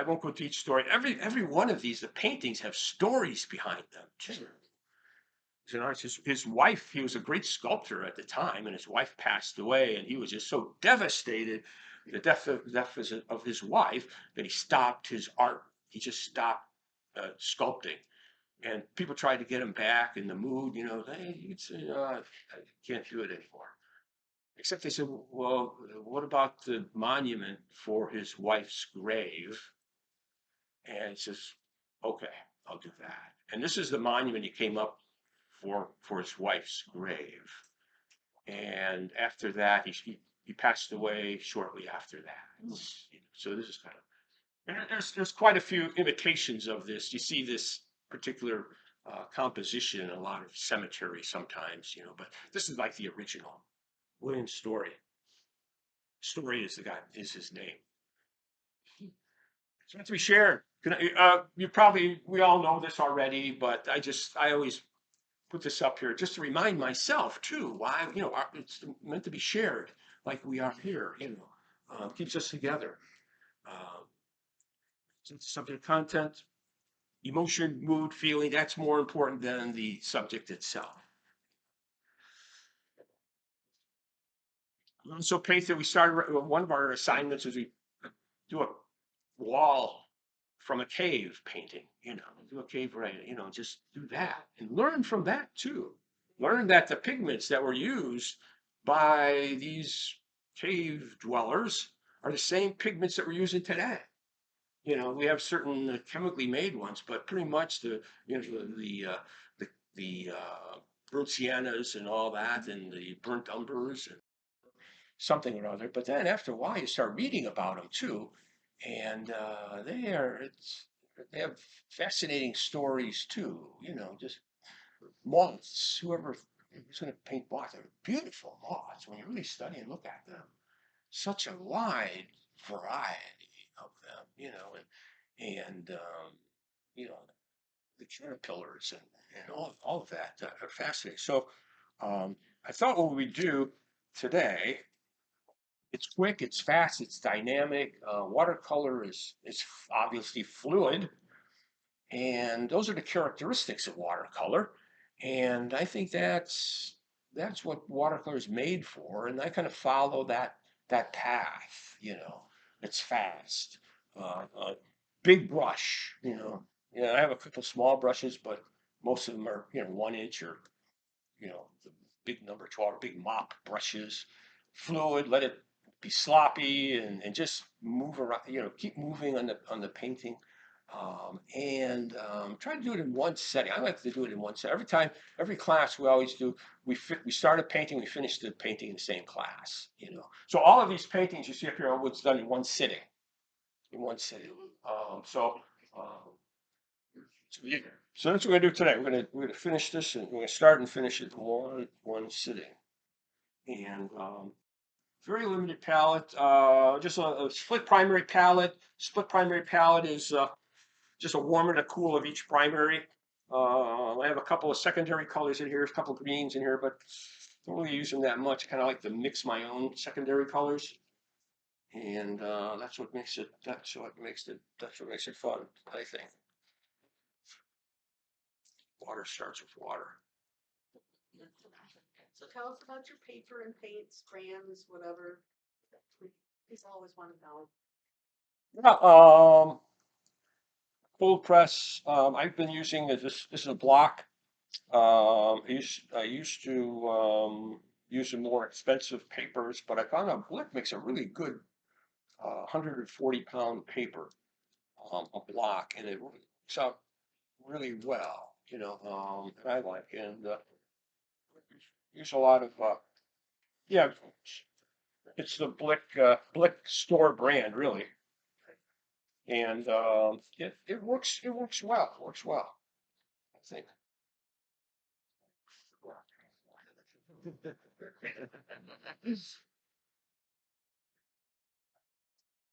I won't go to each story. Every one of these, the paintings have stories behind them too. He's an artist. His wife, he was a great sculptor at the time, and his wife passed away, and he was just so devastated, the death of his wife, that he stopped his art. He just stopped sculpting. And people tried to get him back in the mood, hey, you'd say, I can't do it anymore. Except they said, well, what about the monument for his wife's grave? And he says, okay, I'll do that. And this is the monument he came up for his wife's grave. And after that, he passed away shortly after that. So this is kind of, and there's quite a few imitations of this. You see this particular composition in a lot of cemeteries sometimes, but this is like the original. William Story. Story is his name. It's meant to be shared. We all know this already, but I always put this up here just to remind myself too why, it's meant to be shared like we are here, keeps us together. Uh, Subject, content, emotion, mood, feeling, that's more important than the subject itself. So painted, we started, one of our assignments is we do a wall from a cave painting, do a cave right, just do that and learn from that too. Learn that the pigments that were used by these cave dwellers are the same pigments that we're using today. We have certain chemically made ones, but pretty much the burnt siennas and all that, and the burnt umbers and something or other. But then after a while, you start reading about them too, and they have fascinating stories too. Just moths. Who's going to paint moths? They're beautiful moths when you really study and look at them. Such a wide variety of them, and the caterpillars and all of that are fascinating. So I thought what we do today, it's quick, it's fast, it's dynamic. Watercolor is obviously fluid, and those are the characteristics of watercolor. And I think that's what watercolor is made for. And I kind of follow that path. It's fast, big brush. Yeah, I have a couple small brushes, but most of them are 1 inch or the big number 12, big mop brushes. Fluid, let it be sloppy and just move around, keep moving on the painting. And try to do it in one setting. I like to do it in one setting. Every class we always do, we start a painting, we finish the painting in the same class, So all of these paintings you see up here are what's done in one sitting. So, um, so that's what we're gonna do today. We're gonna finish this, and we're gonna start and finish it in one sitting. And very limited palette, just a split primary palette. Split primary palette is just a warm and a cool of each primary. I have a couple of secondary colors in here, a couple of greens in here, but don't really use them that much. Kind of like to mix my own secondary colors, and that's what makes it fun, I think. Water starts with water. So tell us about your paper and paints, brands, whatever. People always want to know. Yeah, cold press. I've been using this. This is a block. I used to use some more expensive papers, but I found out Blick makes a really good 140-pound paper, a block, and it works out really well. And I like, and use a lot of yeah. It's the Blick store brand, really, and it works. It works well. Works well, I think.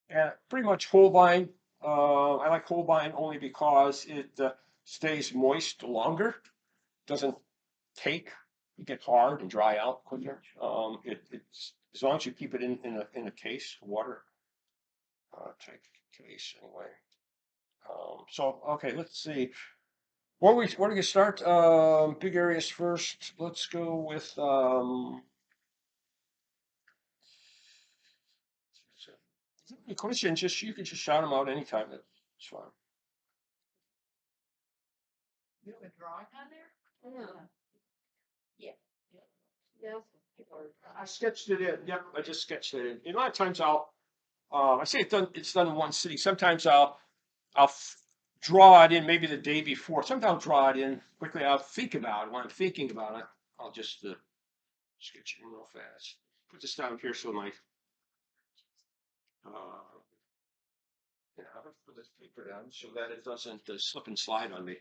And pretty much Holbein. I like Holbein only because it stays moist longer. Doesn't take. You get hard and dry out quicker. It's as long as you keep it in a case, water type case anyway. So okay, let's see. Where do we start? Big areas first. Let's go with any questions. Just you can just shout them out anytime. That's fine. You have a drawing on there? Yeah. Yes. I sketched it in. Yep, I just sketched it in. A lot of times I say it's done in one sitting. Sometimes I'll draw it in maybe the day before. Sometimes I'll draw it in quickly. I'll think about it. When I'm thinking about it, I'll just sketch it in real fast. Put this down here so my uh, yeah, I'll put this paper down so that it doesn't slip and slide on me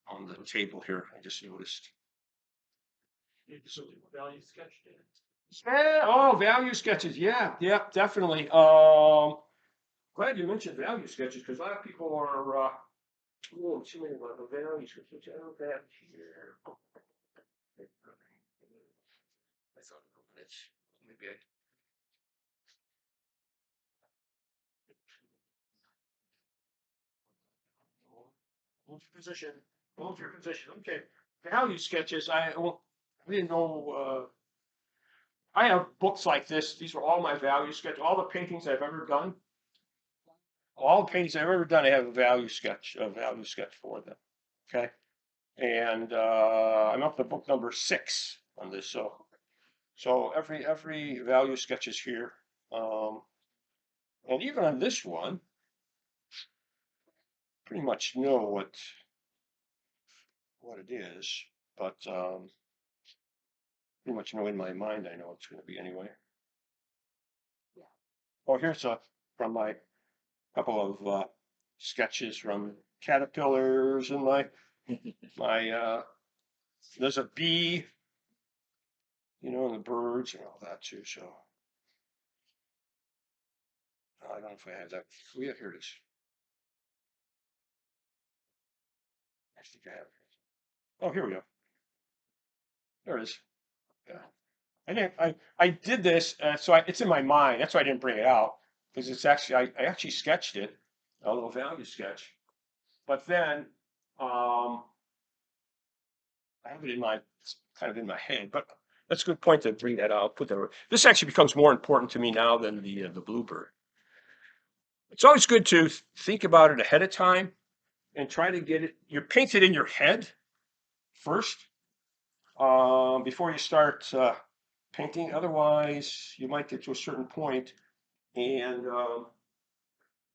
on the table here. I just noticed. So value sketched it. Yeah, oh, value sketches. Yeah, yeah, definitely. Glad you mentioned value sketches because a lot of people are oh, too many about the value sketches. I don't have here. I thought it's maybe I hold your position. Hold your position. Okay. Value sketches. I didn't know. I have books like this. These are all my value sketches. All the paintings I've ever done. All the paintings I've ever done, I have a value sketch for them. Okay. And I'm up to book number 6 on this. So every value sketch is here. And even on this one, pretty much know what it is, but pretty much know in my mind I know what it's going to be anyway. Yeah. Oh, here's from my couple of sketches from caterpillars and my there's a bee, and the birds and all that too. So I don't know if I have that. Oh, yeah, here it is. I think I have it. Oh, here we go. There it is. Yeah. I did this, so it's in my mind. That's why I didn't bring it out because it's actually I actually sketched it, a little value sketch, but then um, I have it it's kind of in my head. But that's a good point to bring that out. Put that. This actually becomes more important to me now than the bluebird. It's always good to think about it ahead of time and try to get it. You paint it in your head first before you start painting. Otherwise, you might get to a certain point and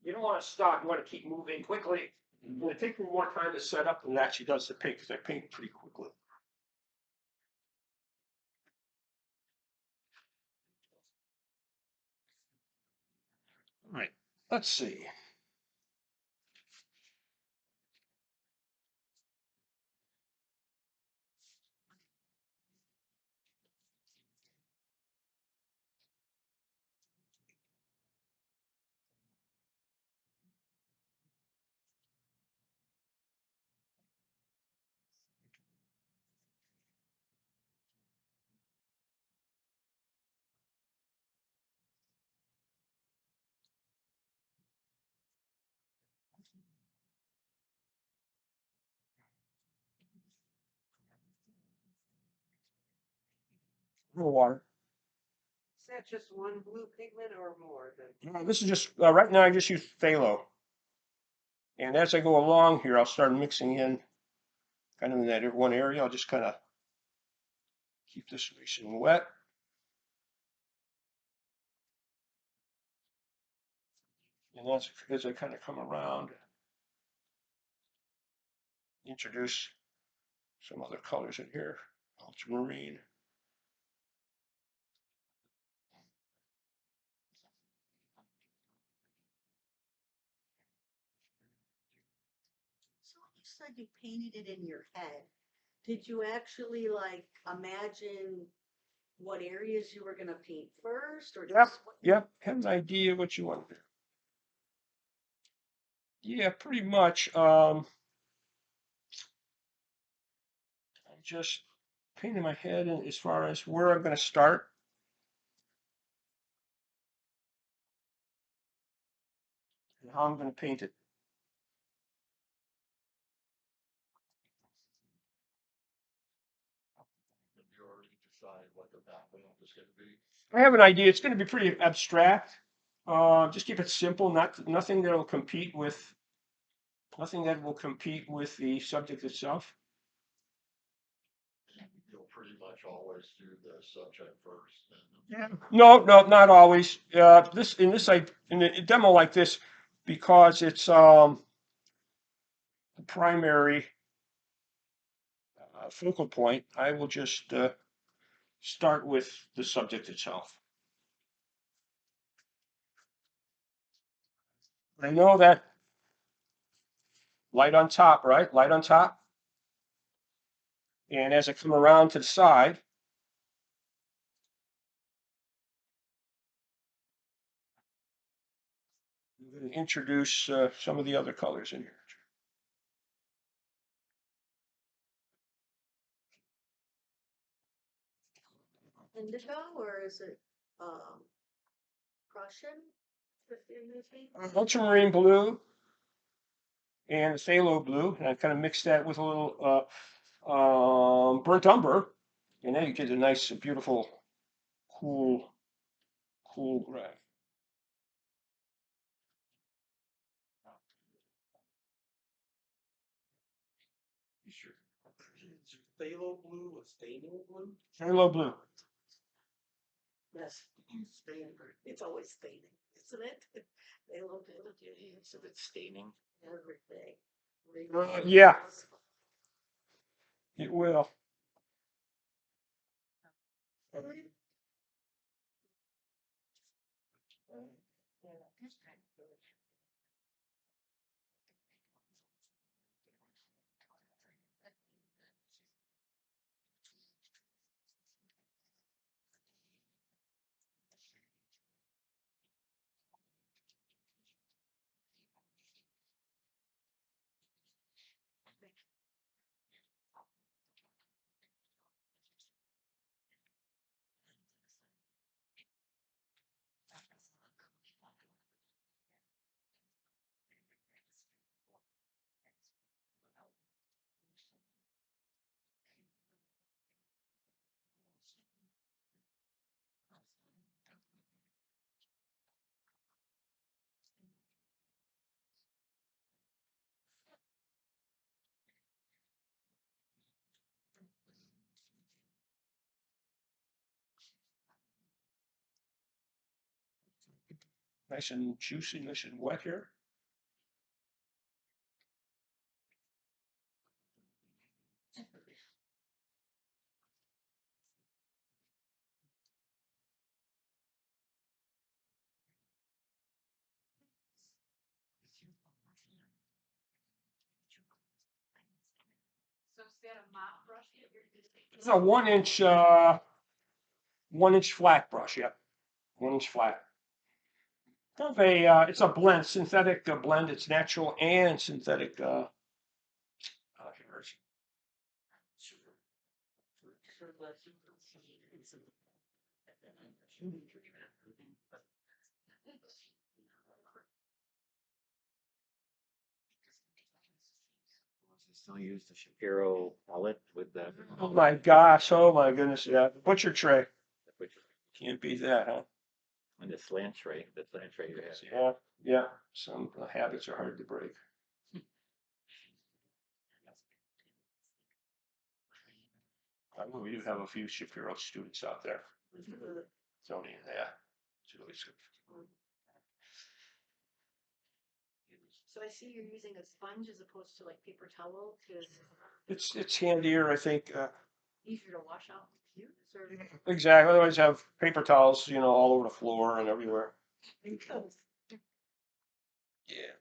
you don't want to stop. You want to keep moving quickly. It's going to take me more time to set up than it actually does to paint because I paint pretty quickly. All right, let's see. A little water. Is that just one blue pigment or more than? This is just right now. I just use phthalo, and as I go along here, I'll start mixing in kind of in that one area. I'll just kind of keep this nice and wet. And as I kind of come around, introduce some other colors in here, ultramarine. So you said you painted it in your head. Did you actually like imagine what areas you were gonna paint first, or Yep, just what? yep. Have an idea what you want to do. Yeah, pretty much. I'm just painting my head in as far as where I'm going to start. And how I'm going to paint it. gonna be? I have an idea. It's going to be pretty abstract. Just keep it simple. Nothing that will compete with the subject itself. You'll pretty much always do the subject first, then. Yeah. No, not always. In a demo like this, because it's the primary focal point, I will just start with the subject itself. I know that light on top, right? Light on top. And as I come around to the side, I'm going to introduce some of the other colors in here. Indigo, or is it, Prussian that you're using? Ultramarine blue and the phthalo blue, and I kind of mix that with a little burnt umber, and then you get a nice, beautiful, cool gray. Sure. Is phthalo blue a staining blue? Phthalo blue. Yes, staining, it's always staining, isn't it? They look at So it's staining. everything. Yeah, it will. Nice and juicy, nice and wet here. So instead of mop brush, you're using. It's a 1 inch flat brush, yeah. 1 inch flat. It's a blend, synthetic blend. It's natural and synthetic hairs. Still use the Shapiro palette with the, Oh my gosh! Oh my goodness! Yeah, butcher tray. which, Can't beat that, huh? and the slant tray you have. Yeah, yeah. Some habits are hard to break. I know we do have a few Shapiro students out there. Tony, yeah, it's really good. So I see you're using a sponge as opposed to like paper towel to It's handier, I think. easier to wash out computers or. Exactly. Otherwise, have paper towels, all over the floor and everywhere. Because Yeah.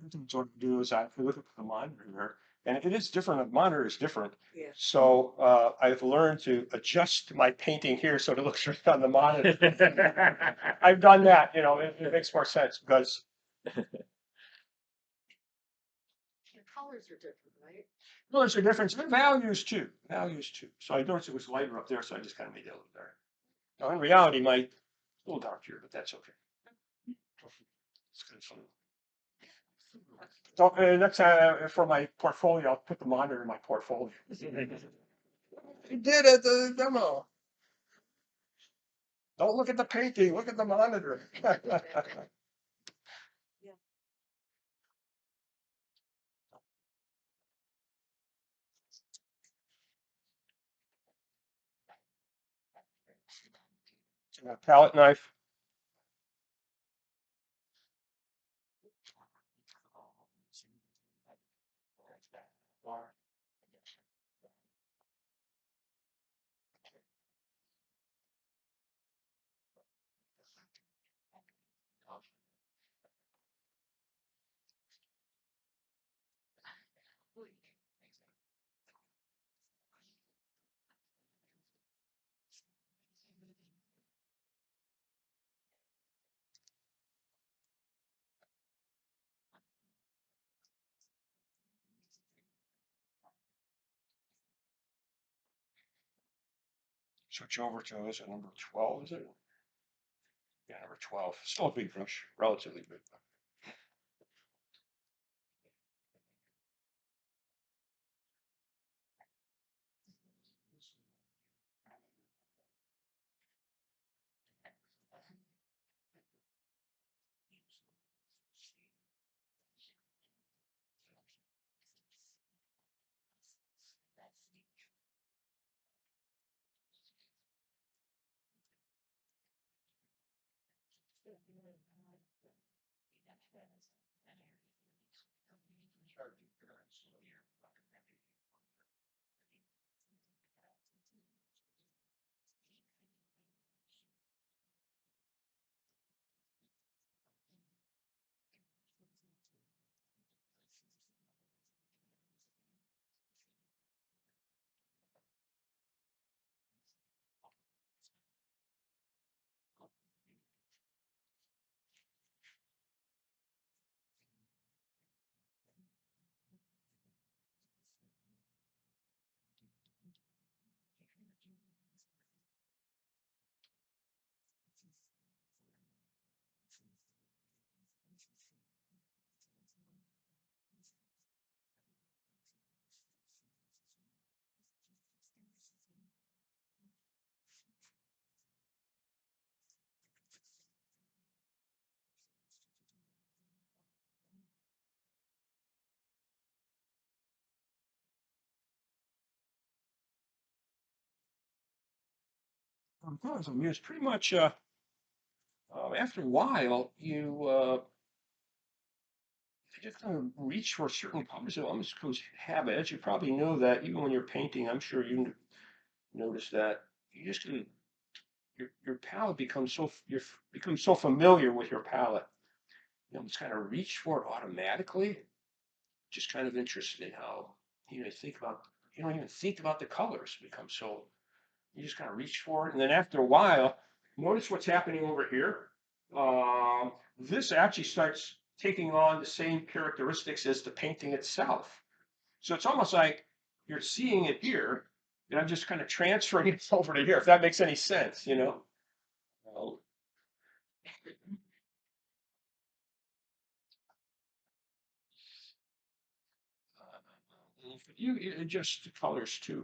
what I do is I look at the monitor here, and it is different. The monitor is different. Yeah. So I've learned to adjust my painting here so it looks right on the monitor. I've done that, you know, it makes more sense because The colors are different, right? well, there's a difference. And values too. Values too. So I noticed it was lighter up there, so I just kind of made it a little dark. Now, in reality, my a little dark here, but that's okay. It's kind of fun. So next time for my portfolio, I'll put the monitor in my portfolio. I did at the demo. Don't look at the painting, look at the monitor. Palette knife. Switch over to, is it number 12, is it? Yeah, number 12. Still a big brush, relatively big. I mean, it's pretty much after a while you just kind of reach for certain colors. It almost goes habit. As you probably know that even when you're painting, I'm sure you notice that you just can your palette becomes so you become so familiar with your palette. You know, just kind of reach for it automatically. Just kind of interesting how you don't even think about the colors become so you just kind of reach for it, and then after a while, notice what's happening over here. This actually starts taking on the same characteristics as the painting itself. So it's almost like you're seeing it here, and I'm just kind of transferring it over to here, if that makes any sense, you know? Um, you adjust the colors too.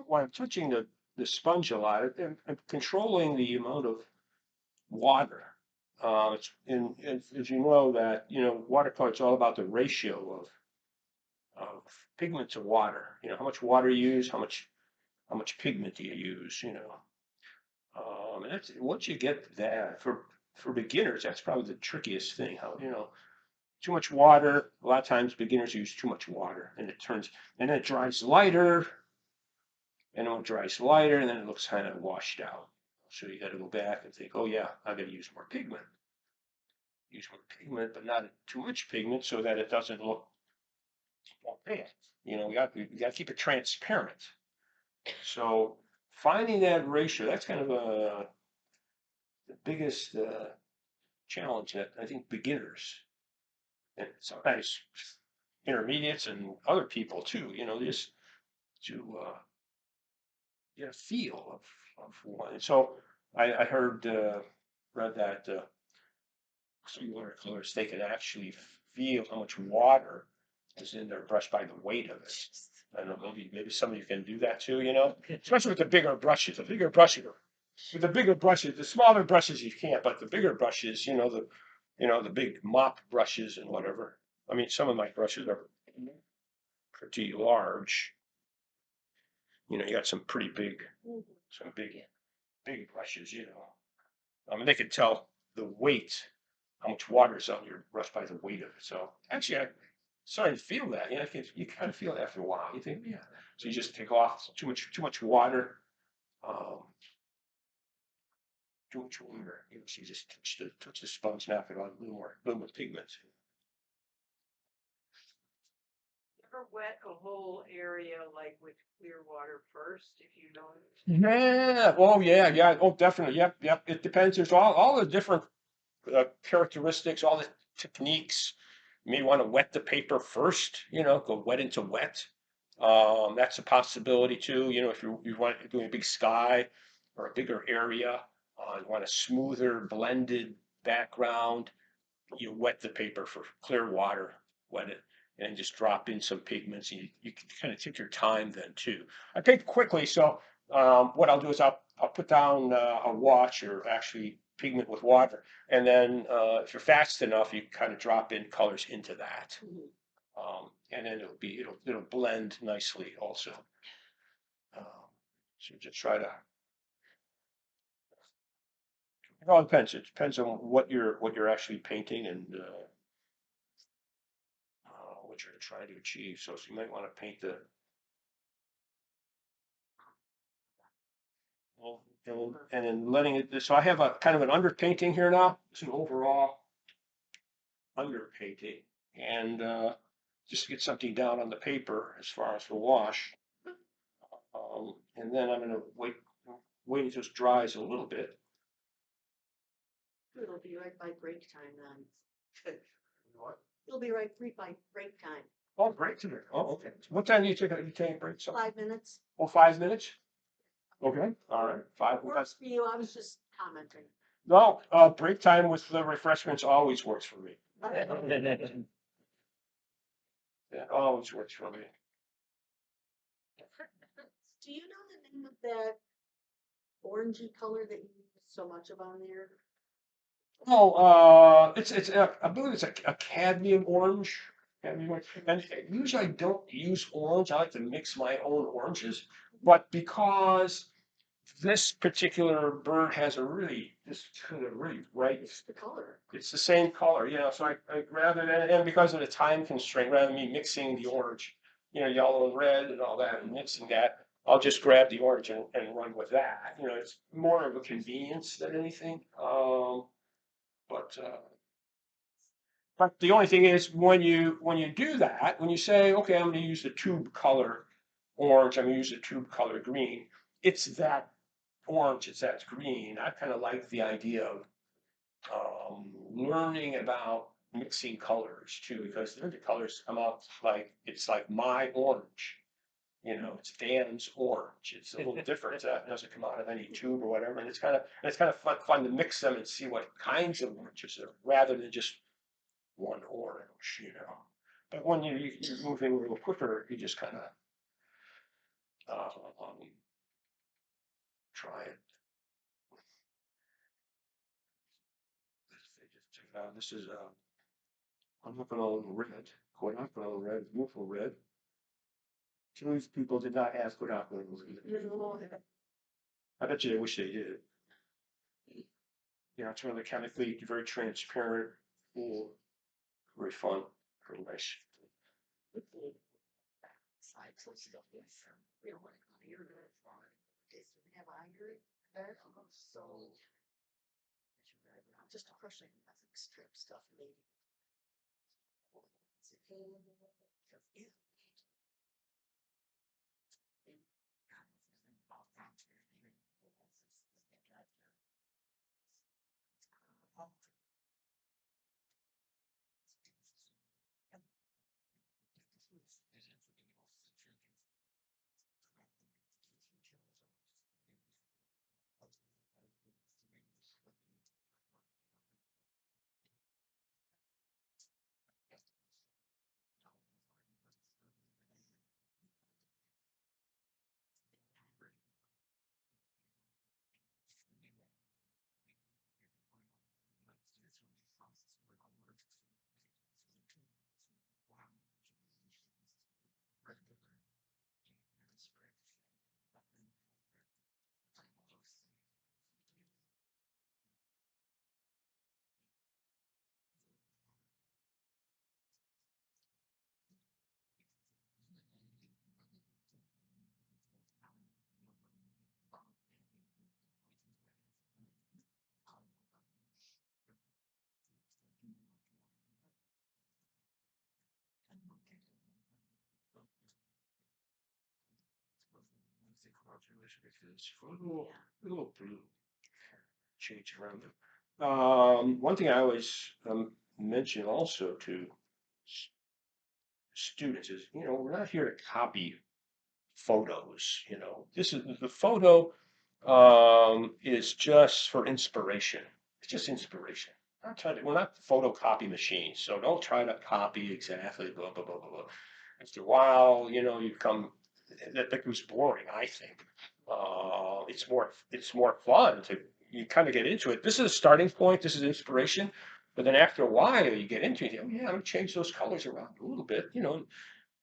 when I'm touching the sponge a lot, I'm controlling the amount of water. As you know that, watercolor, it's all about the ratio of pigment to water. How much water you use, how much pigment do you use. And that's once you get that for beginners, that's probably the trickiest thing. Too much water. A lot of times beginners use too much water, and then it dries lighter, and when it dries lighter, and then it looks kind of washed out. So you got to go back and think, oh yeah, I got to use more pigment. Use more pigment, but not too much pigment, so that it doesn't look bad. We got to keep it transparent. So finding that ratio, that's kind of the biggest challenge that I think beginners and sometimes intermediates and other people too, just to get a feel of one. So I read that some watercolors, they can actually feel how much water is in their brush by the weight of it. I don't know, maybe some of you can do that too, especially with the bigger brushes. With the bigger brushes, the smaller brushes you can't, but the bigger brushes, the big mop brushes and whatever. I mean, some of my brushes are pretty large. You got some pretty big, some big brushes. I mean, they can tell the weight, how much water is on your brush by the weight of it. So actually, I started to feel that. You kind of feel it after a while. You think, yeah. So you just take off too much water. Um, Too much water. So you just touch the sponge, knock it on a little more pigment. Ever wet a whole area like with clear water first, if you know? Yeah. Oh, yeah. Yeah. Oh, definitely. Yep. Yep. It depends. There's all the different characteristics, all the techniques. You may want to wet the paper first. Go wet into wet. That's a possibility too. If you want to do a big sky or a bigger area, you want a smoother blended background. You wet the paper for clear water, wet it, and just drop in some pigments. And you can kind of take your time then too. I paint quickly, so what I'll do is I'll put down a wash or actually pigment with water, and then if you're fast enough, you kind of drop in colors into that, and then it'll blend nicely also. Um, so just try to. It all depends. It depends on what you're actually painting and what you're trying to achieve. So you might want to paint and then letting it. So I have a kind of an underpainting here now. It's an overall underpainting, and just to get something down on the paper as far as the wash. And then I'm going to wait until it dries a little bit. It'll be right by break time then. What? It'll be right by break time. Oh, break today. Oh, okay. What time do you take a break? 5 minutes. Oh, 5 minutes? Okay, all right. 5 minutes. Works for you. I was just commenting. No, break time with the refreshments always works for me. It always works for me. Do you know the name of that orangey color that you use so much of on there? Oh, I believe it's a cadmium orange. Cadmium orange. And usually I don't use orange. I like to mix my own oranges, but because this particular bird has this kind of really bright. It's the color. It's the same color, so I rather than, and because of the time constraint, rather than me mixing the orange, yellow and red and all that, and mixing that, I'll just grab the orange and run with that. It's more of a convenience than anything. But the only thing is when you do that, when you say, okay, I'm going to use the tube color orange, I'm going to use the tube color green, it's that orange, it's that green. I kind of like the idea of learning about mixing colors too, because the colors come out it's like my orange. It's Dan's orange. It's a little different. It doesn't come out of any tube or whatever, and it's kind of fun to mix them and see what kinds of oranges are, rather than just one orange. But when you're moving a little quicker, you just kind of Try it. This is quinacridone red, quinacridone red, beautiful red. These people did not have quinacridone. I bet you they wish they did. Yeah, it's really chemically very transparent. Ooh, very fun, very nice. Just a crushing, nothing strip stuff, maybe. A little blue. Change around them. One thing I always mention also to students is, we're not here to copy photos. This is the photo is just for inspiration. It's just inspiration. We're not photocopy machines, so don't try to copy exactly blah blah blah blah blah. After a while, you come that becomes boring, I think. It's more fun to you kind of get into it. This is a starting point, this is inspiration, but then after a while you get into it, oh yeah, I'm gonna change those colors around a little bit,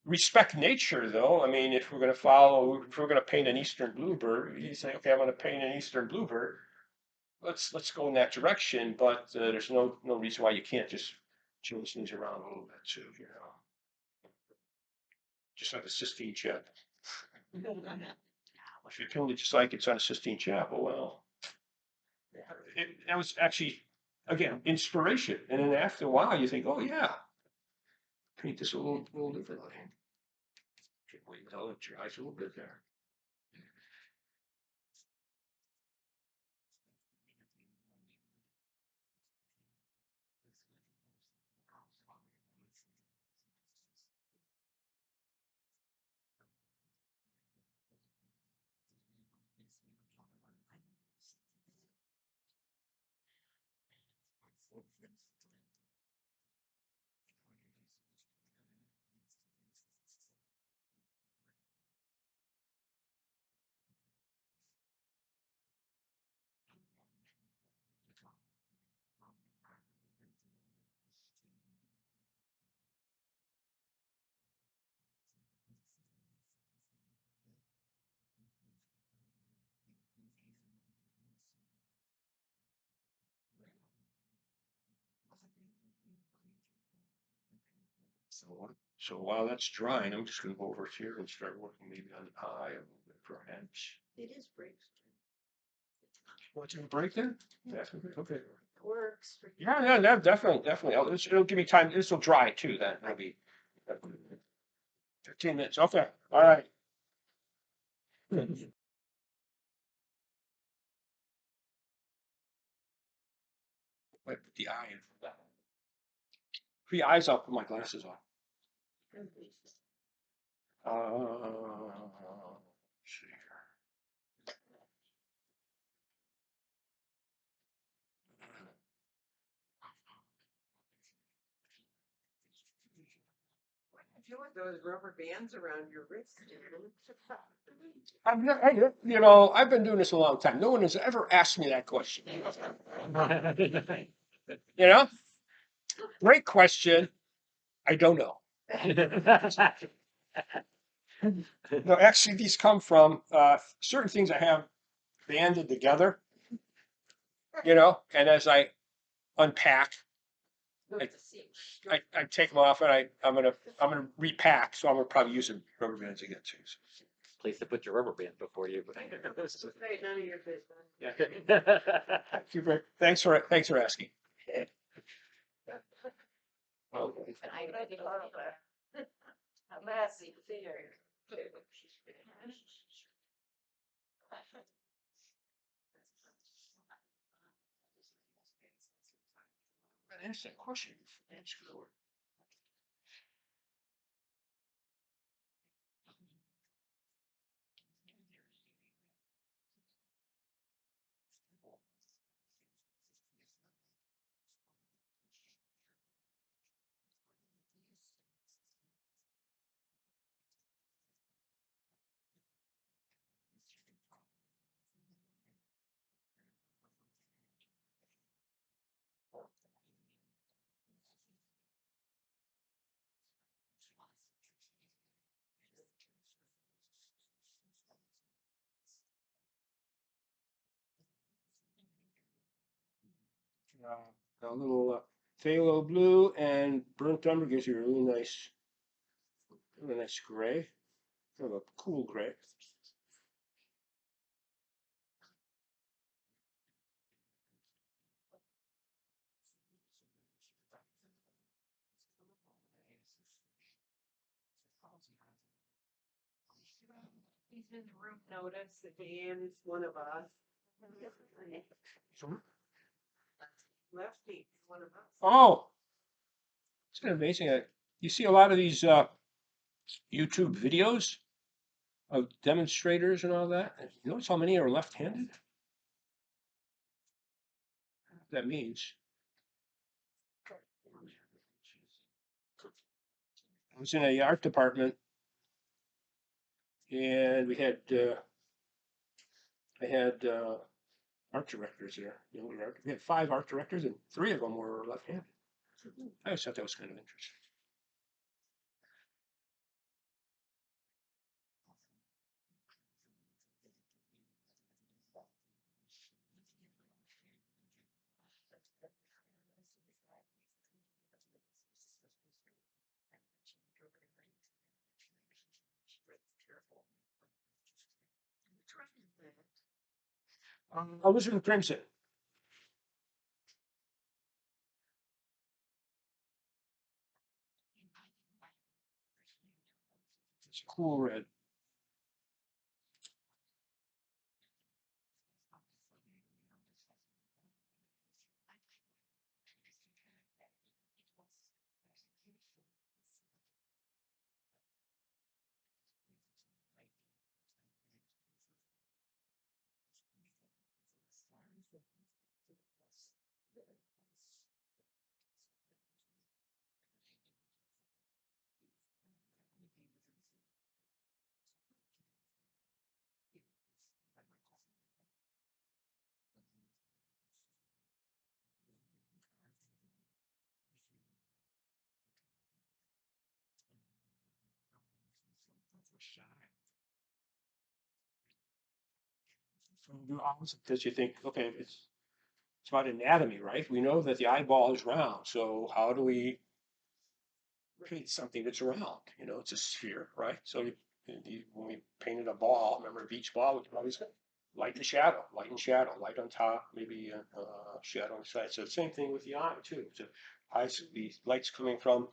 respect nature though. I mean, if we're gonna paint an eastern bluebird, you say, okay, I'm gonna paint an eastern bluebird. Let's go in that direction, but there's no reason why you can't just change things around a little bit too, just like a Sistine Chapel. If you paint it just like it's on a Sistine Chapel, well, that was actually again inspiration, and then after a while you think, oh yeah, paint this a little differently. Can't wait until it dries a little bit there. So while that's drying, I'm just gonna go over here and start working maybe on the eye a little bit perhaps. It is breaks. Want to break there? Yeah, okay. Works. For Yeah, definitely. It'll give me time. This will dry too. Then it'll be 15 minutes. Okay, all right. Wait, put the eye in. For the eyes, I'll put my glasses on. Let's see here. do with those rubber bands around your wrist? I've been doing this a long time. No one has ever asked me that question. You know, great question. I don't know. No, actually, these come from certain things I have banded together. And as I unpack, I take them off and I'm gonna repack. So I'm gonna probably use rubber bands again too. Place to put your rubber band before you. Hey, none of your business. Yeah. Thanks for asking. A massive theater. Ask that question. A little phthalo blue and burnt umber gives you a really nice gray, kind of a cool gray. He's in the room. Notice that Dan is one of us. Lefty, one of us. Oh, it's kind of amazing. You see a lot of these YouTube videos of demonstrators and all that. And you notice how many are left-handed? That means. I was in a art department, and I had art directors there. We had 5 art directors, and 3 of them were left-handed. I always thought that was kind of interesting. I was in Crimson. It's a cool red. Because you think, okay, it's about anatomy, right? We know that the eyeball is round, so how do we paint something that's round? It's a sphere, right? So when we painted a ball, remember a beach ball, we could always light and shadow, light on top, maybe shadow on the side. So the same thing with the eye too. So the light's coming from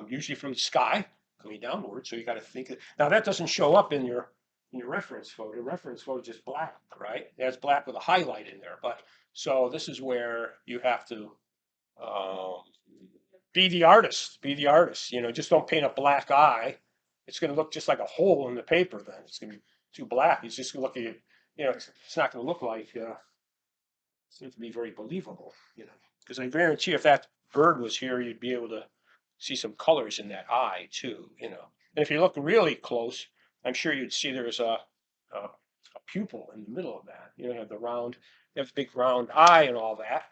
usually from the sky, coming downward. So you got to think. Now that doesn't show up in your reference photo. The reference photo is just black, right? It's black with a highlight in there. But so this is where you have to um, be the artist. Be the artist. Just don't paint a black eye. It's going to look just like a hole in the paper. Then it's going to be too black. It's just going to look at it's not going to look like. Seems to be very believable. Because I guarantee if that bird was here, you'd be able to see some colors in that eye too, you know. And if you look really close, I'm sure you'd see there's a pupil in the middle of that. You know, you have the round, you have the big round eye and all that.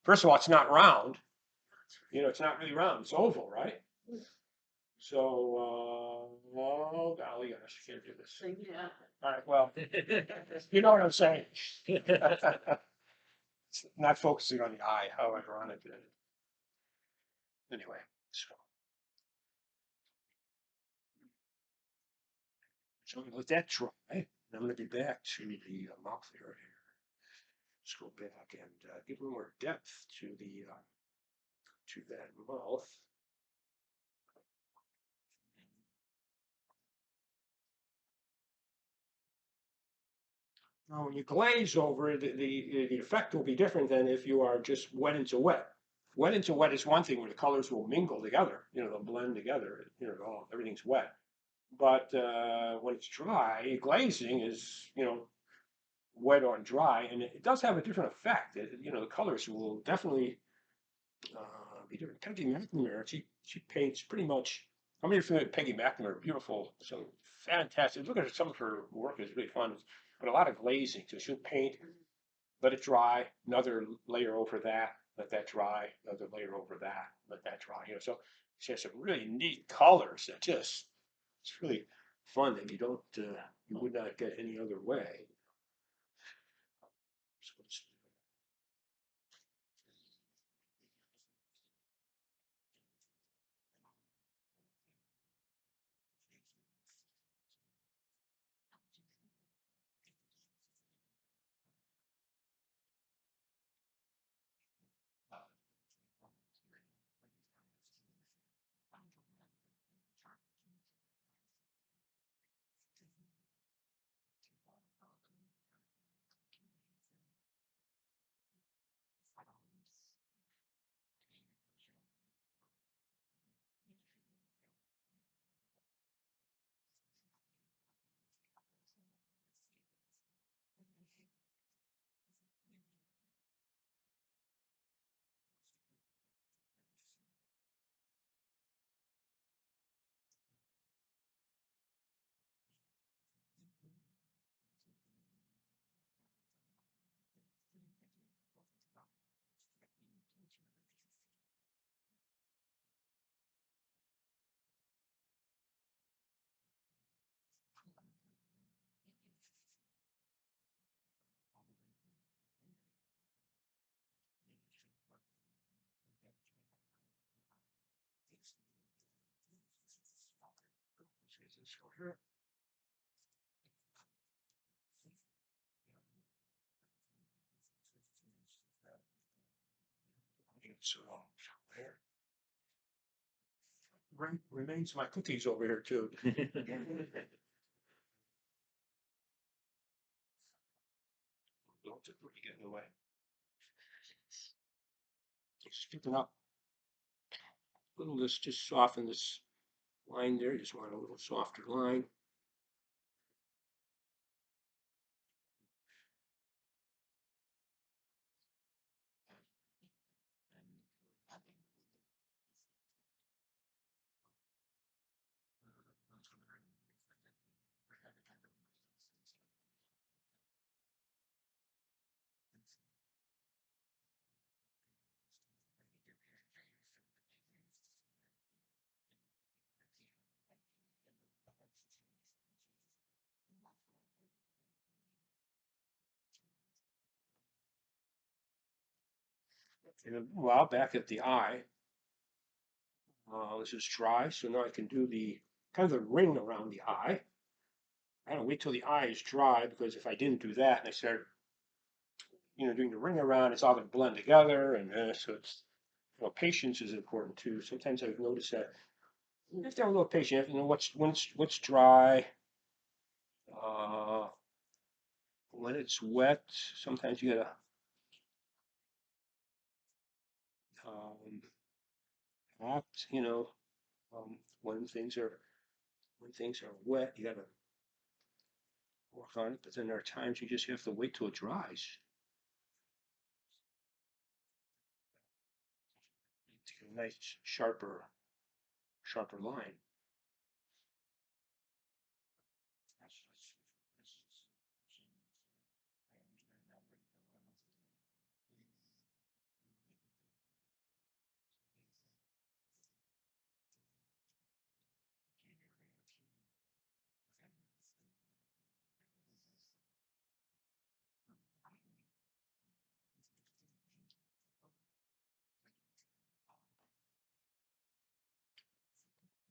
First of all, it's not round. You know, it's not really round. It's oval, right? So, oh golly gosh, I can't do this. Yeah. All right, well, you know what I'm saying. It's not focusing on the eye, how ironic it is. Anyway, so I'm gonna let that dry. And I'm gonna be back to the mouth area here. Let's go back and give a little more depth to the to that mouth. Now, when you glaze over it, the effect will be different than if you are just wet into wet. Wet into wet is one thing where the colors will mingle together. You know, they'll blend together. You know, all, everything's wet. But when it's dry, glazing is, you know, wet on dry, and it does have a different effect. You know, the colors will definitely be different. Peggy McNamara, she paints pretty much. How many are familiar with Peggy McNamara? Beautiful, so fantastic. Look at some of her work is really fun, but a lot of glazing. So she'll paint, let it dry, another layer over that, let that dry, another layer over that, let that dry. You know, so she has some really neat colors that just it's really fun that you don't you would not get any other way. So let's go here. So there. Remains my cookies over here too. Don't really get in the way. Skipping up a little, this just soften this line there. Just want a little softer line. And a while back at the eye, this is dry, so now I can do the kind of the ring around the eye. I don't wait till the eye is dry because if I didn't do that and I start, you know, doing the ring around, it's all going to blend together, and so it's, you know, patience is important too. Sometimes I've noticed that you have to have a little patience. You know, what's dry. Uh, when it's wet, sometimes you gotta um, act. You know, when things are wet, you gotta work on it. But then there are times you just have to wait till it dries to get a nice sharper sharper line.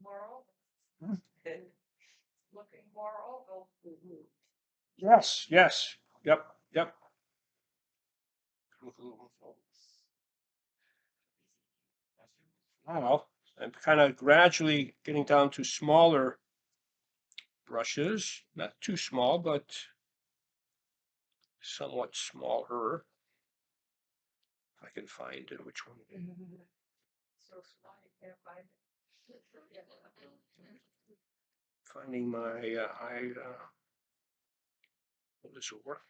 Moral, Hmm. looking more oval. Yes, yes, yep, yep. Now, I'm kind of gradually getting down to smaller brushes, not too small, but somewhat smaller. If I can find which one. So small, you can't find it. Finding my eye. Will this will work?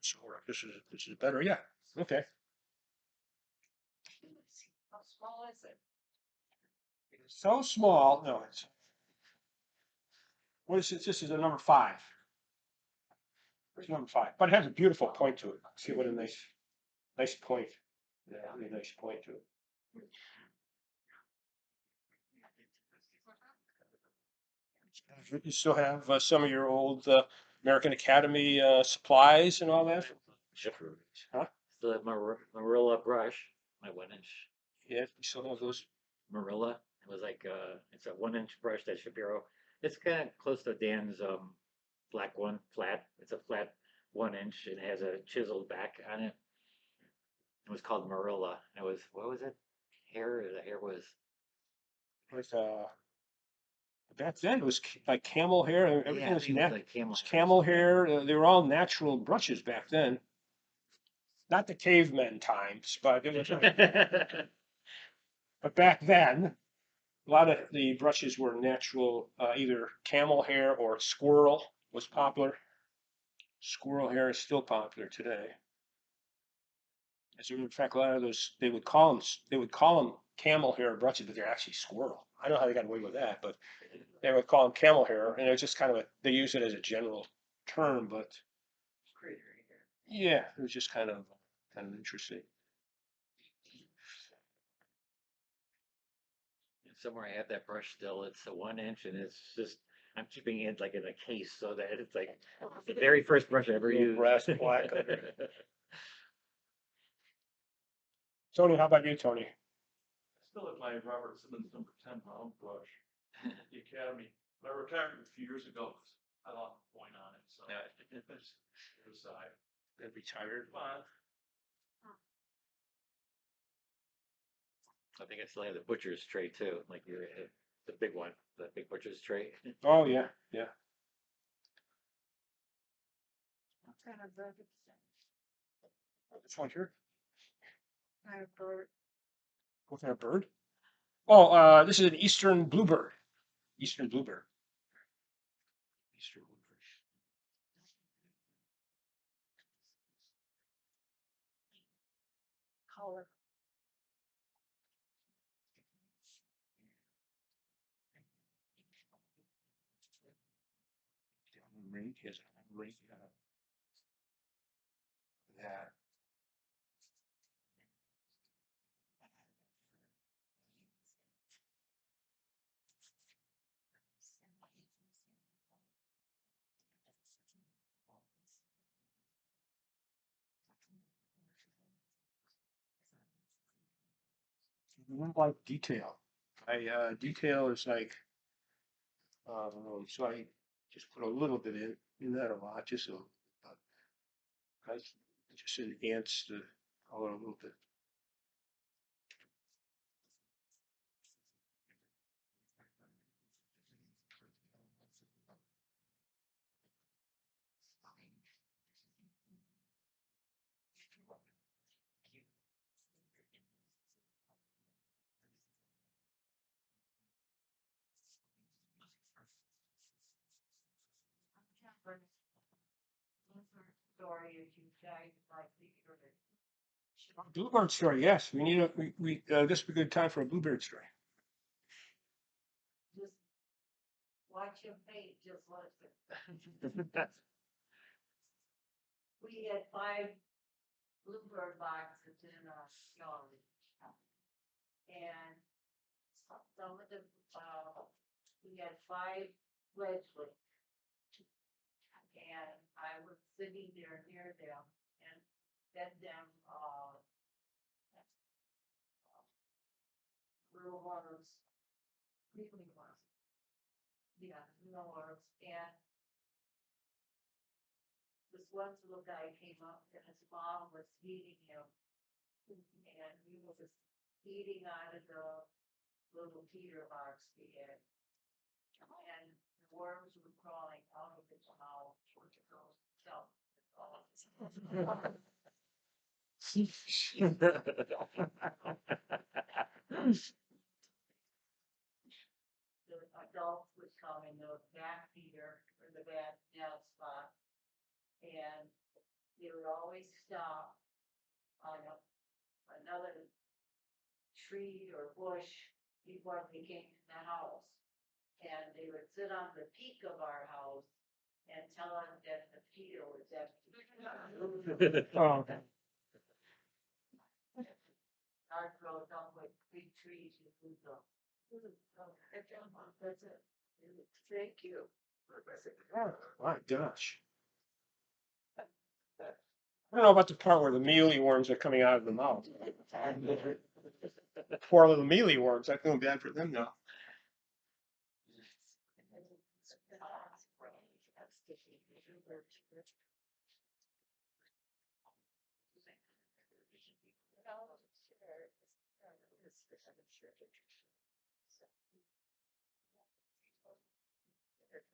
This will work. This is better. Yeah. Okay. How small is it? It's so small. No, it's what is it? This is a number 5. It's number 5, but it has a beautiful point to it. See what a nice point. Yeah, really nice point to it. You still have some of your old American Academy supplies and all that? Sure. Huh? Still have my Marilla brush, my 1-inch Yeah, you still have those. Marilla. It was like it's a 1-inch brush that Shapiro. It's kind of close to Dan's black one flat. It's a flat 1-inch and it has a chiseled back on it. It was called Marilla. It was what was it? Hair. The hair was Like back then it was like camel hair. Everything yeah, I was think it was like camel. camel hair. They were all natural brushes back then. Not the cavemen times, but it was. But back then, a lot of the brushes were natural, either camel hair or squirrel was popular. Squirrel hair is still popular today. As a matter of fact, a lot of those they would call them camel hair brushes, but they're actually squirrel. I don't know how they got away with that, but they would call them camel hair, and it's just kind of they use it as a general term, but yeah, it was just kind of interesting. Somewhere I have that brush still. It's a 1-inch and it's just I'm keeping it like in a case so that it's like the very first brush I ever Little used. brass plaque under Tony, how about you, Tony? I still have my Robert Simmons number 10 round brush. The Academy. I retired a few years ago. I lost the point on it, so it's aside. Been retired. Fine. I think I still have the butcher's tray too, like the big one, the big butcher's tray. Oh yeah, yeah. What kind of bird? This one here. Kind of bird? What kind of bird? Oh, this is an eastern bluebird. Eastern bluebird. Eastern bluebird. Color. Ring is ring. That. I don't like detail. Detail is like, so I just put a little bit in that a lot, just so, but I just enhance the color a little bit. story as you guys like the other. Bluebird story, yes. We need a, this would be a good time for a bluebird story. Just watch him paint, just listen. We had 5 bluebird boxes in our gallery. And some of the, we had 5 wedgelets. And I was sitting there near them and fed them, little worms, weekly worms. Yeah, little worms, and this one little guy came up and his mom was feeding him. And he was eating out of the little feeder box we had. And the worms were crawling out of his mouth. The adults would come in the back feeder or the back nest spot. And they would always stop on another tree or bush before they came to the house. And they would sit on the peak of our house and tell us that the feeder was empty. Oh, Our grows up with big trees and food. That's it. Thank you. my gosh. I don't know about the part where the mealy worms are coming out of the mouth. Poor little mealy worms. I feel bad for them now.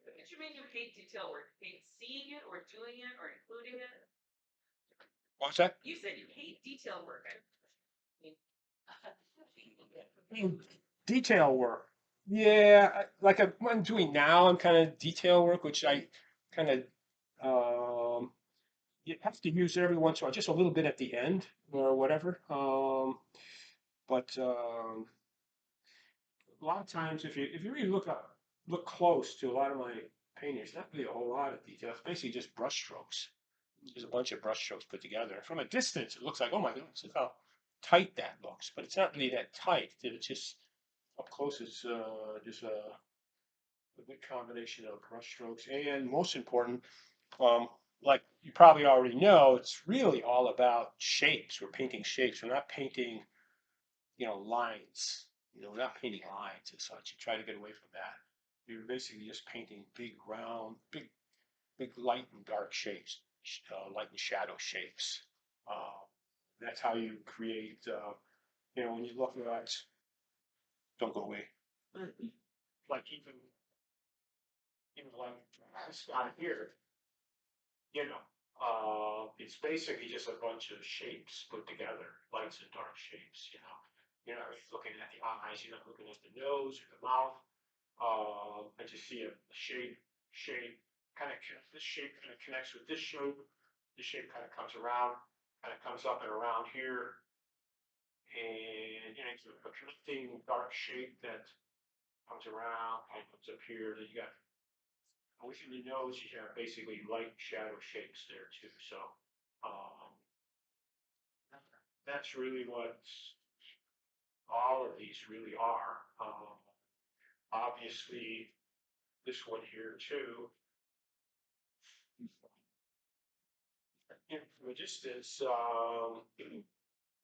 What you mean you paint detail work? Paint seeing it or doing it or including it? What's that? You said you hate detail work. Detail work. Yeah, like I'm doing now, I'm kind of detail work, which I kind of, you have to use it every once in a while, just a little bit at the end or whatever. But a lot of times, if you really look close to a lot of my paintings, not really a whole lot of detail. It's basically just brush strokes. There's a bunch of brush strokes put together. From a distance, it looks like, oh my goodness, look how tight that looks. But it's not really that tight. It's just up close. It's just a good combination of brush strokes, and most important, like you probably already know, it's really all about shapes. We're painting shapes. We're not painting, lines. We're not painting lines and such. You try to get away from that. You're basically just painting big, round, big light and dark shapes, light and shadow shapes. That's how you create. When you look at, don't go away. Like even like this guy here, it's basically just a bunch of shapes put together, lights and dark shapes. You're not really looking at the eyes. You're not looking at the nose or the mouth. I just see a shape kind of. This shape kind of connects with this shape. This shape kind of comes around, kind of comes up and around here, and it's a connecting dark shape that comes around, kind of comes up here. Then you got within the nose, you have basically light shadow shapes there too. So that's really what all of these really are. Obviously, this one here too. From a distance,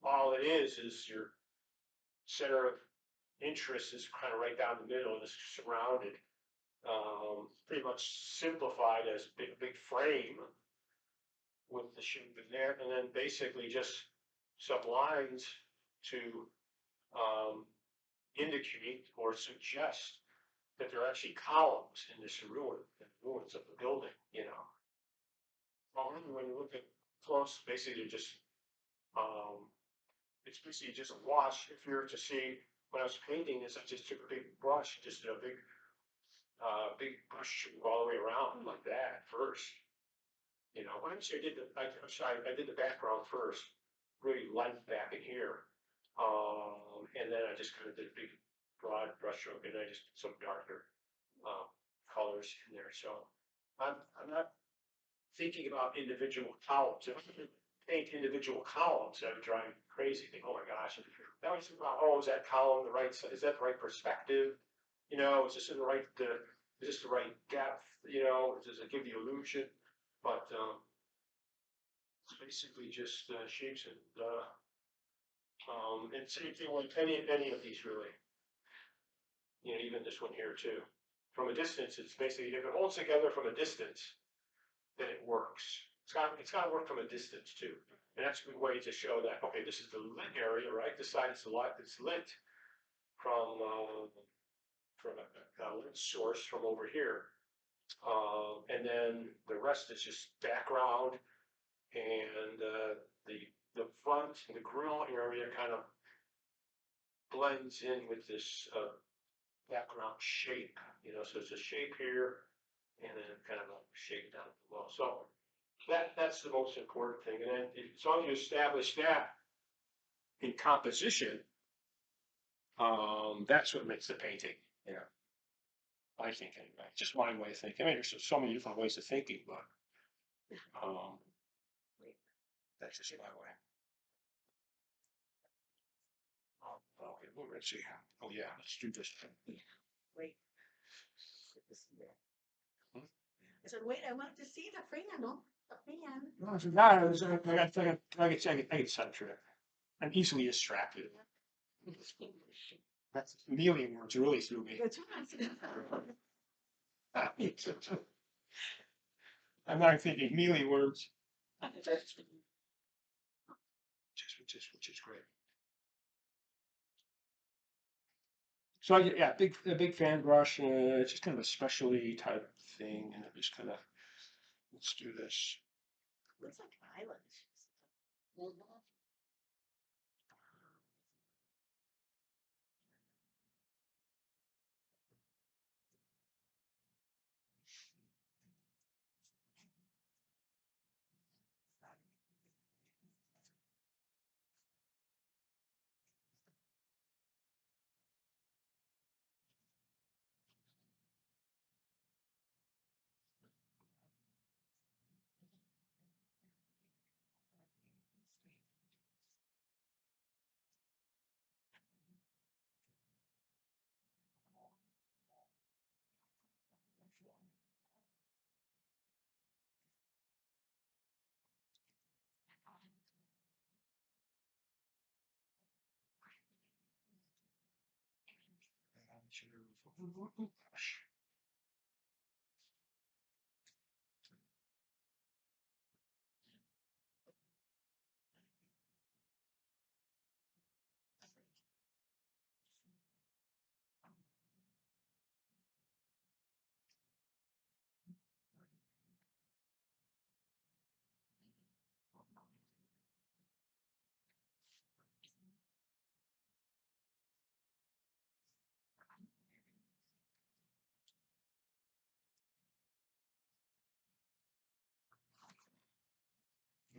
all it is your center of interest is kind of right down the middle, and it's surrounded. Pretty much simplified as big frame with the shape in there, and then basically just some lines to indicate or suggest that there are actually columns in this ruins of the building. Well, when you look at close, basically just it's basically just a wash. If you were to see when I was painting this, I just took a big brush, just did a big brush all the way around like that first. You know, actually I'm sorry, I did the background first, really light back in here. And then I just kind of did a big broad brush stroke and I just did some darker, colors in there. So I'm not thinking about individual columns. If I could paint individual columns, that would drive me crazy. Think, oh my gosh. That was about, oh, is that column the right size? Is that the right perspective? You know, is this in the right, is this the right depth? You know, does it give the illusion? But it's basically just shapes and same thing with any of these really. You know, even this one here too. From a distance, it's basically if it holds together from a distance, then it works. It's got to work from a distance too, and that's a good way to show that. Okay, this is the lit area, right? This side is the light that's lit from a lit source from over here, and then the rest is just background, and the front and the grill area kind of blends in with this background shape, you know, so it's a shape here and then kind of a shape down below. So that's the most important thing. And then as long as you establish that in composition, that's what makes the painting, you know. I think anyway, just my way of thinking. I mean, there's so many different ways of thinking, but that's just my way. Okay, well, let's see. Oh yeah, let's do this. Wait. I said, wait, I want to see the fan, no, the fan. No, it's not. I get sidetracked. I'm easily distracted. That's million words really threw me. That's what I said. I'm not thinking million words. Which is great. So yeah, a big fan brush. It's just kind of a specialty type thing, and it just kind of let's do this. Looks like eyelashes.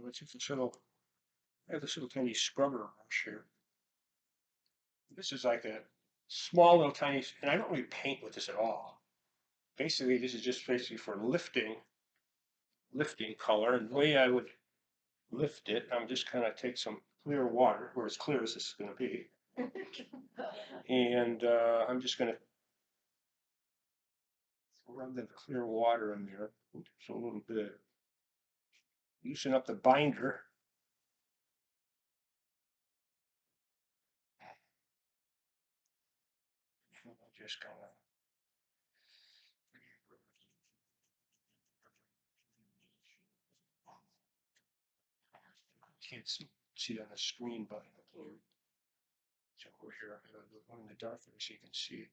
Let's use this little. I have this little tiny scrubber brush here. This is like a small little tiny, and I don't really paint with this at all. Basically, this is just basically for lifting color. And the way I would lift it, I'm just kind of take some clear water, or as clear as this is going to be, and I'm just going to rub that clear water in there, so a little bit, loosen up the binder. Just kind of. Can't see it on the screen, but so over here, I'm going to do one in the dark there so you can see it.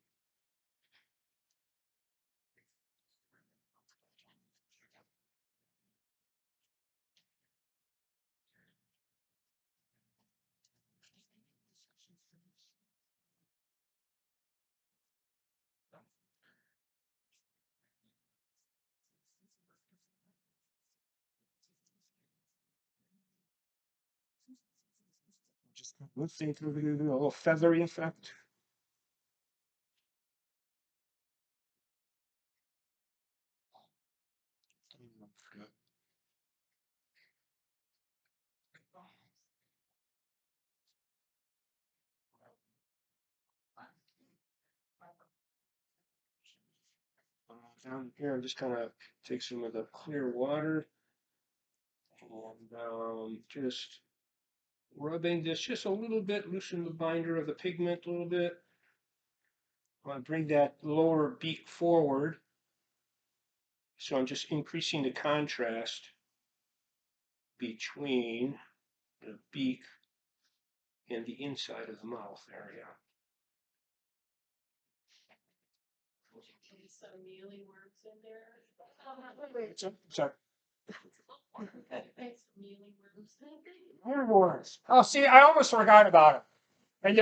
Let's see if we can do a little feathery effect. Down here, I'm just kind of take some of the clear water and just rubbing this just a little bit, loosen the binder of the pigment a little bit. I want to bring that lower beak forward. So I'm just increasing the contrast between the beak and the inside of the mouth area. Some mealyworms in there. Sorry. Mealyworms. Oh, see, I almost forgot about him. And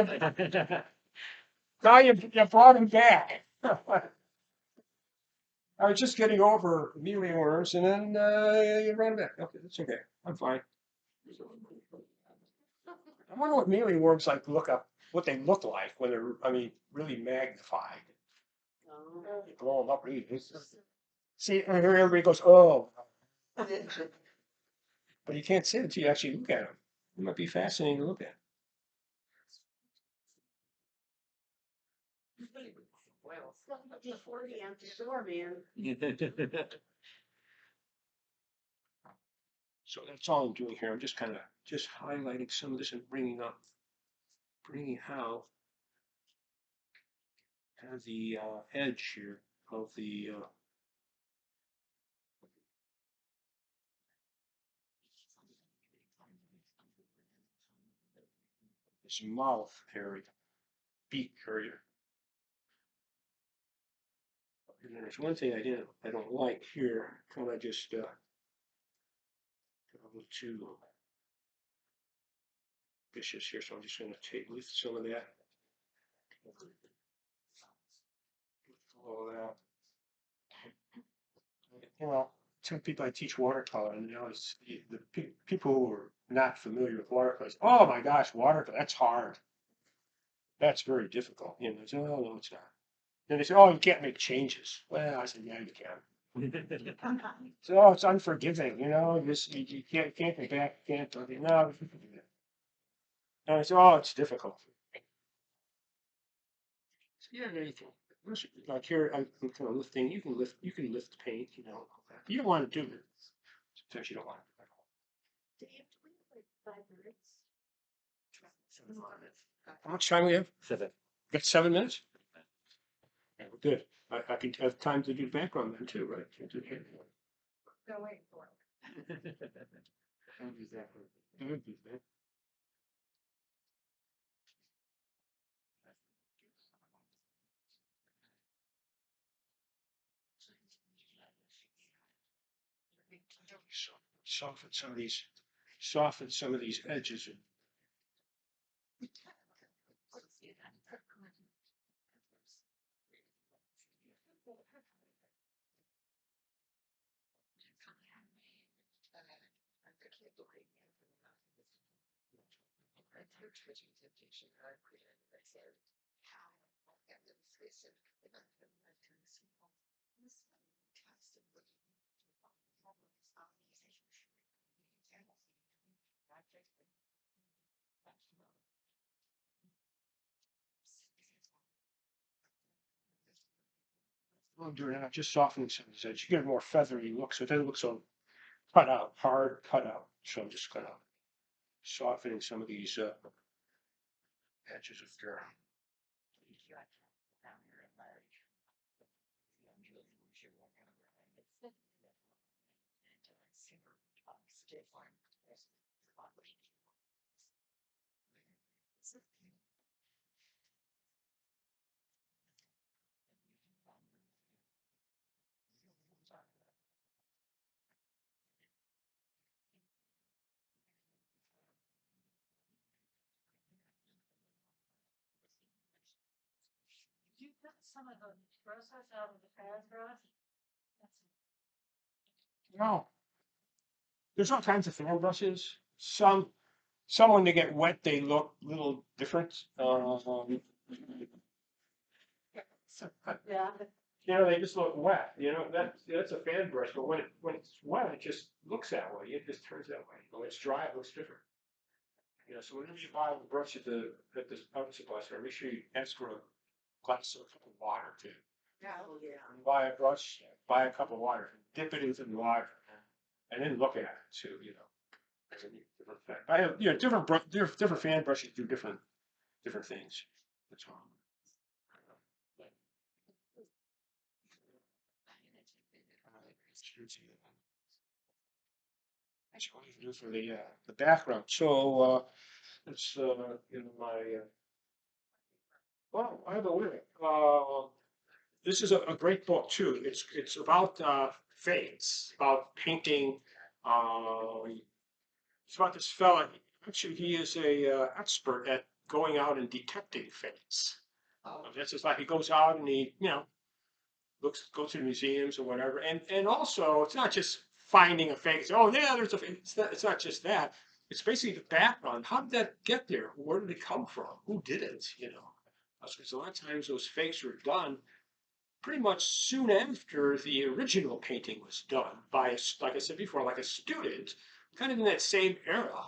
now you brought him back. I was just getting over mealyworms, and then you brought him back. Okay, that's okay. I'm fine. I wonder what mealyworms what they look like when they're, really magnified. Oh. You blow them up really. See, and here everybody goes, oh. But you can't see it until you actually look at them. It might be fascinating to look at. Well, it's 40 on the shore, man. So that's all I'm doing here. I'm just kind of highlighting some of this and bringing out the edge here of the this mouth area, beak area. And there's one thing I don't like here. Kind of just got a little too vicious here, so I'm just going to lift some of that. All that. You know, some people I teach watercolor, and the people who are not familiar with watercolor, oh my gosh, watercolor, that's hard. That's very difficult. You know, they say, oh no, it's not. Then they say, oh, you can't make changes. Well, I said, yeah, you can. So, oh, it's unforgiving, you can't go back, can't do it. No, you can do that. And I said, oh, it's difficult. So, yeah, anything. Like here, I'm kind of lifting. You can lift paint. You don't want to do it. Sometimes you don't want to. Do you have to wait like 5 minutes? How much time we have? 7. Got 7 minutes? Yeah, we're good. I can have time to do background then too, right? Go wait for it. Soften some of these edges. What I'm doing now, just softening some of these edges. You get a more feathery look, so it doesn't look so hard cut out. So I'm just kind of softening some of these edges of there. You got some of the brushes out of the pad brush? No. There's all kinds of fan brushes. Some some when they get wet, they look a little different. Yeah. You know, they just look wet. You know, that's a fan brush, but when it's wet, it just looks that way. It just turns that way. When it's dry, it looks different. You know, so whenever you buy a brush at the art supply store, make sure you ask for a glass of water too. Oh, yeah. Buy a brush, buy a cup of water, dip it into the water, and then look at it too. You know, there's a different effect. I have, you know, different fan brushes do different things. That's all. That's what I do for the background. So it's you know my well, by the way, this is a great book too. It's about fades, about painting. It's about this fella. Actually, he is a expert at going out and detecting fades. That's just like he goes out and he, you know, goes to museums or whatever. And also, it's not just finding a fake. Oh yeah, there's a fake. It's not just that. It's basically the background. How did that get there? Where did it come from? Who did it? You know, because a lot of times those fakes were done pretty much soon after the original painting was done by, like I said before, like a student, kind of in that same era.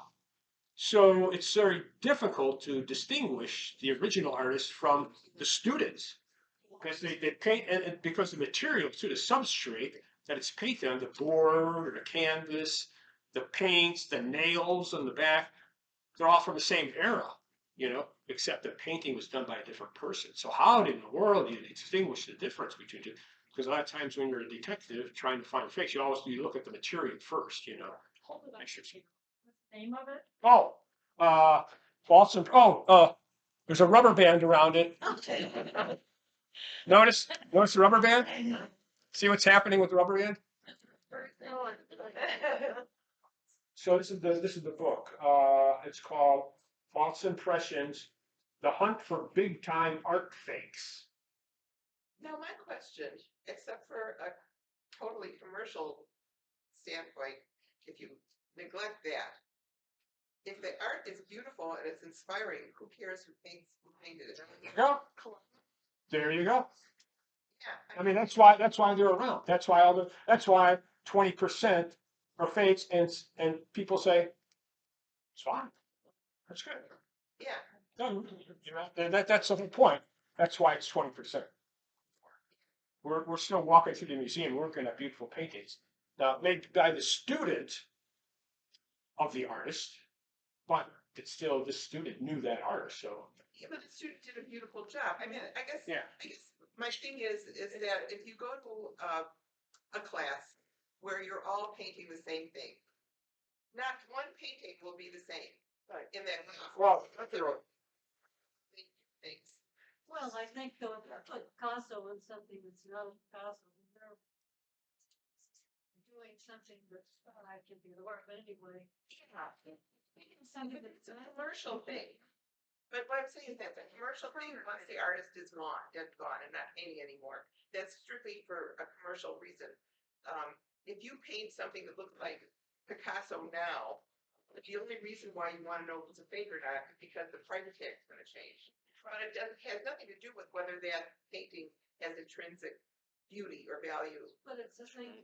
So it's very difficult to distinguish the original artist from the students because they paint, and because the material to the substrate that it's painted on, the board or the canvas, the paints, the nails on the back, they're all from the same era, you know, except the painting was done by a different person. So how in the world do you distinguish the difference between two? Because a lot of times when you're a detective trying to find fakes, you look at the material first, you know. Hold it up. What's the name of it? Oh, there's a rubber band around it. Okay. Notice the rubber band? See what's happening with the rubber band? So this is the book. It's called False Impressions: The Hunt for Big Time Art Fakes. Now, my question, except for a totally commercial standpoint, if you neglect that, if the art is beautiful and it's inspiring, who cares who painted it? Yeah. There you go. Yeah, I mean, that's why they're around. That's why 20% are fakes, and people say it's fine. That's good. yeah. No, that's the whole point. That's why it's 20%. We're still walking through the museum, we're looking at beautiful paintings. Now, made by the student of the artist, but it's still the student knew that artist. So Yeah, but the student did a beautiful job. I mean, I guess yeah, my thing is that if you go to a class where you're all painting the same thing, not one painting will be the same in that class. well, Things. Well, I think though, if I put Picasso in something that's not a Picasso, they're doing something that's, I can't think of the word, but anyway. Something It's a commercial thing. But what I'm saying is that the commercial thing, once the artist is gone, dead gone, and not painting anymore, that's strictly for a commercial reason. If you paint something that looks like Picasso now, the only reason why you want to know if it's a fake or not is because the price tag is going to change. But it has nothing to do with whether that painting has intrinsic beauty or value. But it's the same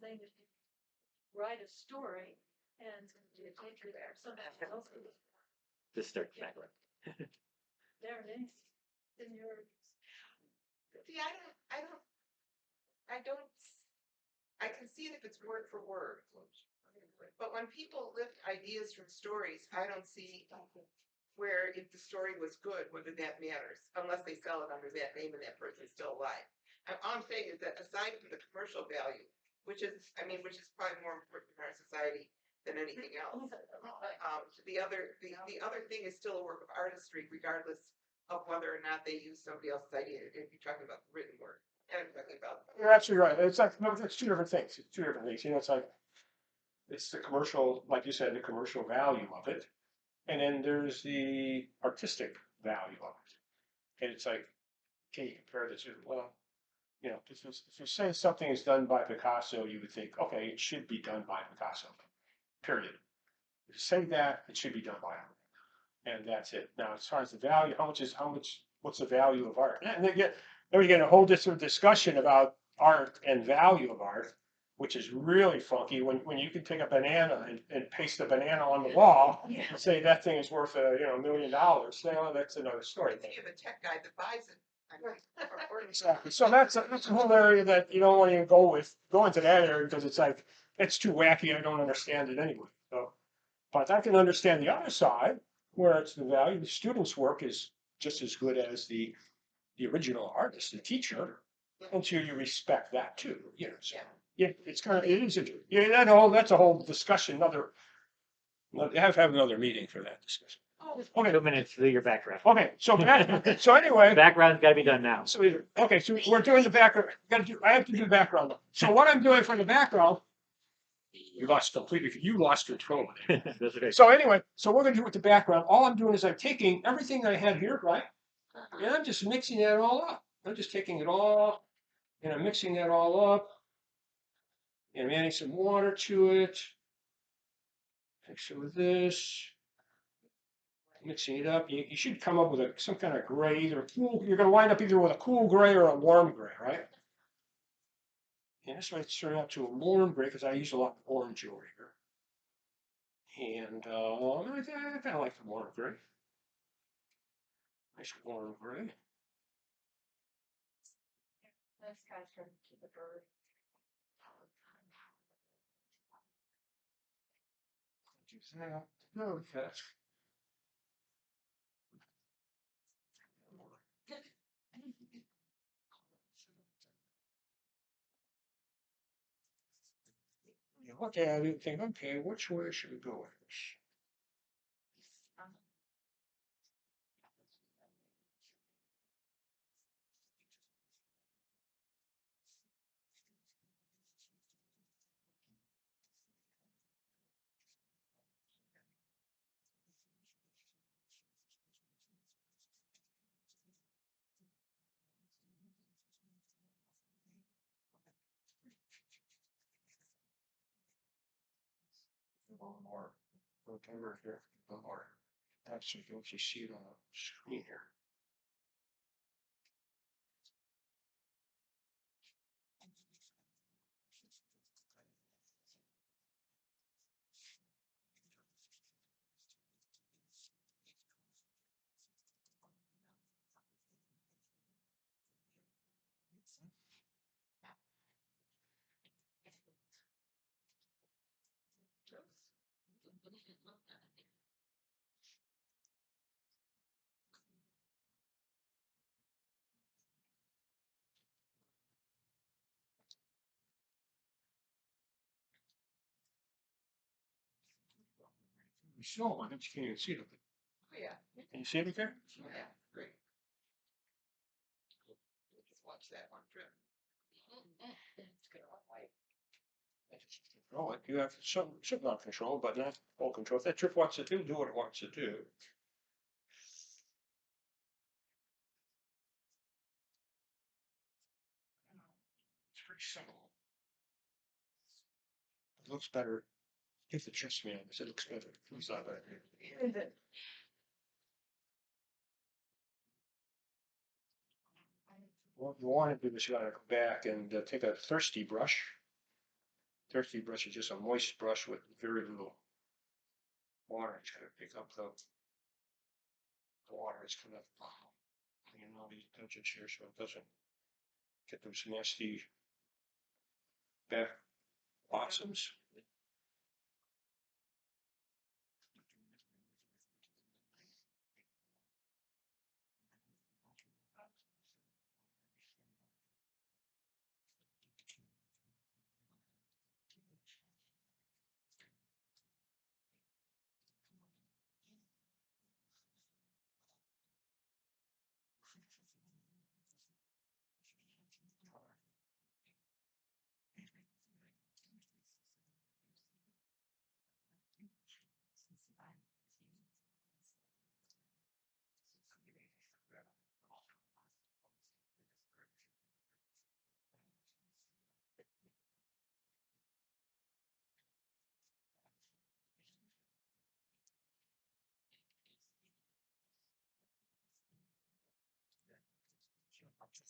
thing if you write a story and you take it there, somebody else, Just start the background. there it is, in your. See, I can see it if it's word for word. But when people lift ideas from stories, I don't see where if the story was good, whether that matters, unless they sell it under that name and that person's still alive. And all I'm saying is that aside from the commercial value, which is probably more important in our society than anything else, the other thing is still a work of artistry, regardless of whether or not they use somebody else's idea. If you're talking about the written word, and I'm talking about. you're absolutely right. It's like no, it's two different things. It's two different things. You know, it's like it's the commercial, like you said, the commercial value of it, and then there's the artistic value of it. And it's like, can you compare the two? Well, you know, if you say something is done by Picasso, you would think, okay, it should be done by Picasso. Period. say that, it should be done by art. And that's it. Now, as far as the value, what's the value of art? And then we get a whole different discussion about art and value of art, which is really funky when you can take a banana and paste a banana on the wall and say that thing is worth $1 million. Well, that's another story. Then you have a tech guy that buys it. Exactly. So that's a whole area that you don't want to even go into that area because it's like, it's too wacky. I don't understand it anyway. So, but I can understand the other side where it's the value. The student's work is just as good as the original artist, the teacher, until you respect that too. So, yeah, it's kind of, it is, yeah, that's a whole discussion, have another meeting for that discussion. Okay, 2 minutes to do your background. Okay, so anyway. Background's gotta be done now. So, okay, so we're doing the background, I have to do the background. So what I'm doing for the background, you lost control. That's okay. So anyway, so we're gonna do with the background, all I'm doing is I'm taking everything that I have here, right? And I'm just mixing that all up. I'm just taking it all, and I'm mixing that all up. And I'm adding some water to it. Mix it with this. Mixing it up, you should come up with some kind of gray, either cool. You're going to wind up either with a cool gray or a warm gray, right? And this might turn out to a warm gray because I use a lot of orange over here. And I kind of like the warm gray. Nice warm gray. That's kind of to the bird. Do that. Okay. You look at it and think, okay, which way should we go with this? A little more, over here, a little more. Actually, you can actually see it on the screen here. So, I think you can't even see it. Oh, yeah. Can you see it there? Yeah, great. Just watch that one trip. Control it. You have some not control, but not full control. If that trip wants to do what it wants to do. It's pretty simple. It looks better. If the trust me on this, it looks better. It's not better. What you want to do is you gotta go back and take a thirsty brush. Thirsty brush is just a moist brush with very little water. It's gonna pick up the water. It's gonna clean all these touches here so it doesn't get those nasty back blossoms.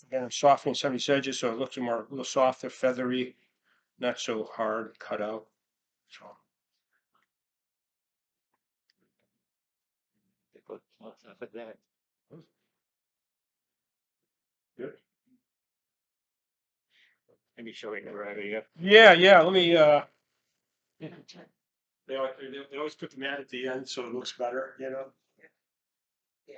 Again, I'm softening some of these edges so it looks more, a little softer, feathery, not so hard cut out. So, They put lots of that. good. Maybe showing the right area. Yeah, let me, they always put the mat at the end so it looks better, you know? Yeah,